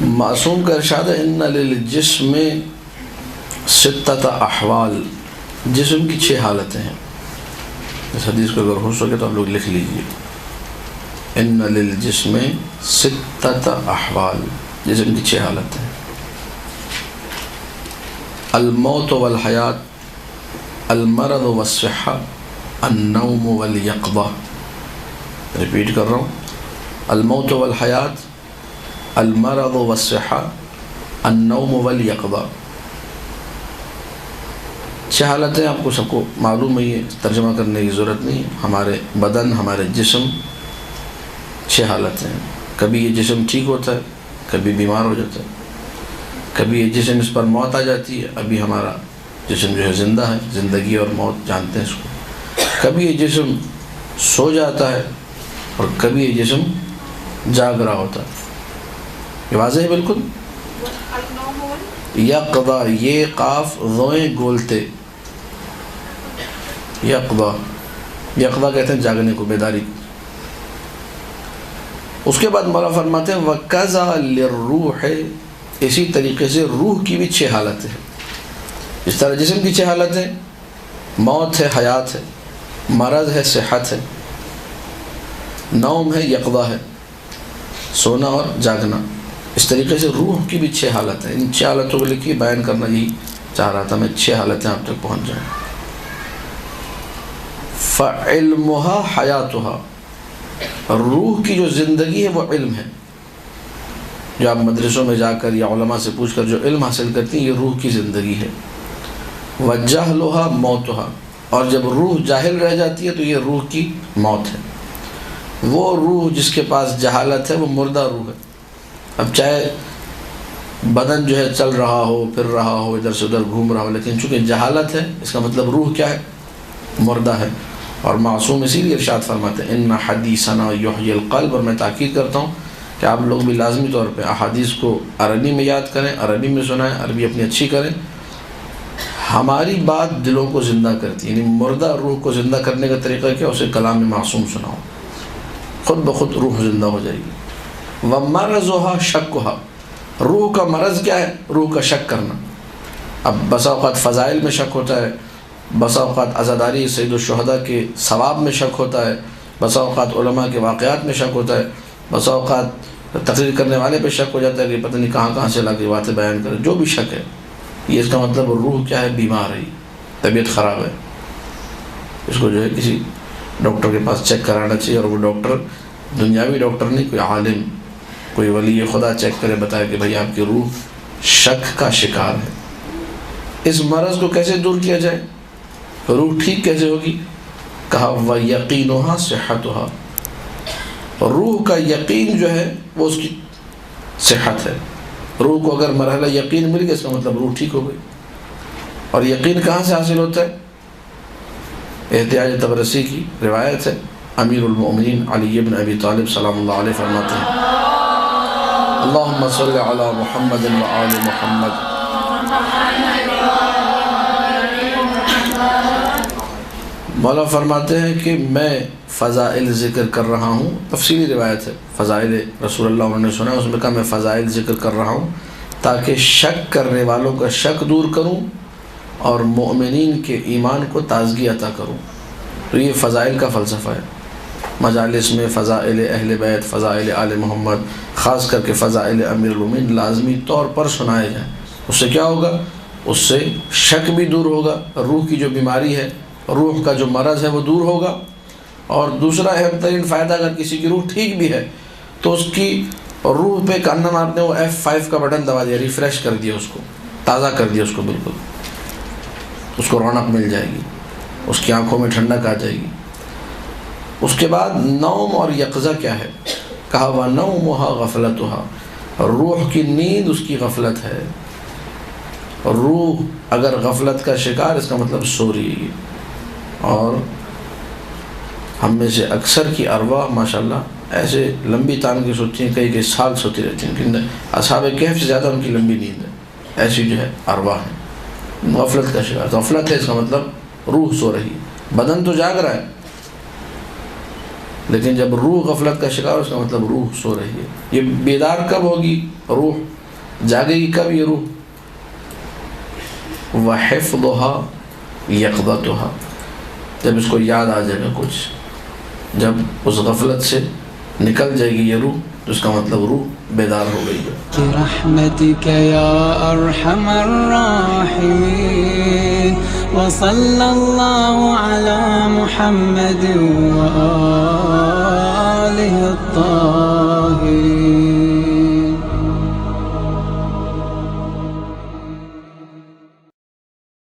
معصوم کا ارشاد ہے ان للجسم ستۃ احوال، جسم کی 6 حالتیں ہیں۔ اس حدیث کو اگر ہو سکے تو آپ لوگ لکھ لیجئے، ان للجسم ستۃ احوال، جسم کی 6 حالتیں ہیں۔ الموت والحیات، المرض والصحہ، النوم والیقظہ۔ ریپیٹ کر رہا ہوں، الموت والحیات، المرض والصحہ، النوم والیقظہ۔ 6 حالتیں آپ کو سب کو معلوم ہے، یہ ترجمہ کرنے کی ضرورت نہیں۔ ہمارے بدن، ہمارے جسم 6 حالتیں ہیں۔ کبھی یہ جسم ٹھیک ہوتا ہے، کبھی بیمار ہو جاتا ہے، کبھی یہ جسم اس پر موت آ جاتی ہے، ابھی ہمارا جسم جو ہے زندہ ہے، زندگی اور موت جانتے ہیں اس کو۔ کبھی یہ جسم سو جاتا ہے اور کبھی یہ جسم جاگ رہا ہوتا ہے۔ یہ واضح ہے بالکل۔ یقظہ، یہ قاف ضوئیں گولتے، یقظہ، یقظہ کہتے ہیں جاگنے کو، بیداری کو۔ اس کے بعد مولا فرماتے ہیں وَكَذَا لِلرُّوحِ، اسی طریقے سے روح کی بھی 6 حالتیں ہیں۔ اس طرح جسم کی 6 حالتیں، موت ہے، حیات ہے، مرض ہے، صحت ہے، نوم ہے، یقظہ ہے، سونا اور جاگنا۔ اس طریقے سے روح کی بھی 6 حالتیں ہیں۔ ان 6 حالتوں کو لکھی بیان کرنا یہی چاہ رہا تھا میں، 6 حالتیں آپ تک پہنچ جائیں۔ فَعِلْمُهَا حَيَاتُهَا، روح کی جو زندگی ہے وہ علم ہے۔ جو آپ مدرسوں میں جا کر یا علماء سے پوچھ کر جو علم حاصل کرتی ہیں، یہ روح کی زندگی ہے۔ وَجَهْلُهَا مَوْتُهَا، اور جب روح جاہل رہ جاتی ہے تو یہ روح کی موت ہے۔ وہ روح جس کے پاس جہالت ہے وہ مردہ روح ہے۔ اب چاہے بدن جو ہے چل رہا ہو، پھر رہا ہو، ادھر سے ادھر گھوم رہا ہو، لیکن چونکہ جہالت ہے، اس کا مطلب روح کیا ہے؟ مردہ ہے۔ اور معصوم اسی لیے ارشاد فرماتے ہیں ان حدیثنا یحیی القلب، اور میں تاکید کرتا ہوں کہ آپ لوگ بھی لازمی طور پہ احادیث کو عربی میں یاد کریں، عربی میں سنائیں، عربی اپنی اچھی کریں۔ ہماری بات دلوں کو زندہ کرتی ہے، یعنی مردہ روح کو زندہ کرنے کا طریقہ کیا؟ اسے کلام معصوم سناؤ، خود بخود روح زندہ ہو جائے گی۔ وَمَرَضُهَا شَكُّهَا، روح کا مرض کیا ہے؟ روح کا شک کرنا۔ اب بسا اوقات فضائل میں شک ہوتا ہے، بسا اوقات عزاداری سید الشہداء کے ثواب میں شک ہوتا ہے، بسا اوقات علماء کے واقعات میں شک ہوتا ہے، بسا اوقات تقریر کرنے والے پہ شک ہو جاتا ہے کہ پتہ نہیں کہاں سے لا کے باتیں بیان کرے۔ جو بھی شک ہے، یہ اس کا مطلب روح کیا ہے؟ بیمار ہے، طبیعت خراب ہے۔ اس کو جو ہے کسی ڈاکٹر کے پاس چیک کرانا چاہیے، اور وہ ڈاکٹر دنیاوی ڈاکٹر نہیں، کوئی عالم، کوئی ولی خدا چیک کرے، بتائے کہ بھائی آپ کی روح شک کا شکار ہے۔ اس مرض کو کیسے دور کیا جائے؟ روح ٹھیک کیسے ہوگی؟ کہا وَيَقِينُهَا صِحَّتُهَا، روح کا یقین جو ہے وہ اس کی صحت ہے۔ روح کو اگر مرحلہ یقین مل گیا، اس کا مطلب روح ٹھیک ہو گئی۔ اور یقین کہاں سے حاصل ہوتا ہے؟ احتیاج طبرسی کی روایت ہے، امیر المؤمنین علی بن ابی طالب سلام اللہ علیہ فرماتے ہیں اللہم صلی علی محمد و آل محمد۔ مولا فرماتے ہیں کہ میں فضائل ذکر کر رہا ہوں، تفصیلی روایت ہے، فضائل رسول اللہ انہوں نے سنا، اس میں کہا میں فضائل ذکر کر رہا ہوں تاکہ شک کرنے والوں کا شک دور کروں اور مؤمنین کے ایمان کو تازگی عطا کروں۔ تو یہ فضائل کا فلسفہ ہے۔ مجالس میں فضائل اہل بیت، فضائل آل محمد، خاص کر کے فضائل امیر المومنین لازمی طور پر سنائے جائیں۔ اس سے کیا ہوگا؟ اس سے شک بھی دور ہوگا، روح کی جو بیماری ہے، روح کا جو مرض ہے وہ دور ہوگا۔ اور دوسرا اہم ترین فائدہ، اگر کسی کی روح ٹھیک بھی ہے تو اس کی روح پہ کانم آپ نے وہ F5 کا بٹن دبا دیا، ریفریش کر دیا، اس کو تازہ کر دیا، اس کو بالکل، اس کو رونق مل جائے گی، اس کی آنکھوں میں ٹھنڈک آ جائے گی۔ اس کے بعد نوم اور یقظہ کیا ہے؟ کہا وَنَوْمُهَا غَفْلَتُهَا، روح کی نیند اس کی غفلت ہے۔ روح اگر غفلت کا شکار، اس کا مطلب سو رہی ہے۔ اور ہم میں سے اکثر کی ارواح ماشاءاللہ ایسے لمبی تان کی سوتی ہیں، کئی سال سوتی رہتی ہیں، لیکن اصحاب کہف سے زیادہ ان کی لمبی نیند ہے۔ ایسی جو ہے ارواح ہیں، غفلت کا شکار۔ غفلت ہے، اس کا مطلب روح سو رہی ہے، بدن تو جاگ رہا ہے لیکن جب روح غفلت کا شکار، اس کا مطلب روح سو رہی ہے. یہ بیدار کب ہوگی روح؟ جاگے گی کب یہ روح؟ وَحِفْظُهَا يَقْظَتُهَا، جب اس کو یاد آ جائے گا کچھ، جب اس غفلت سے نکل جائے گی یہ روح، تو اس کا مطلب روح بیدار ہو گئی ہے. برحمتك يا أرحم الراحمين وصلى الله على محمد وآله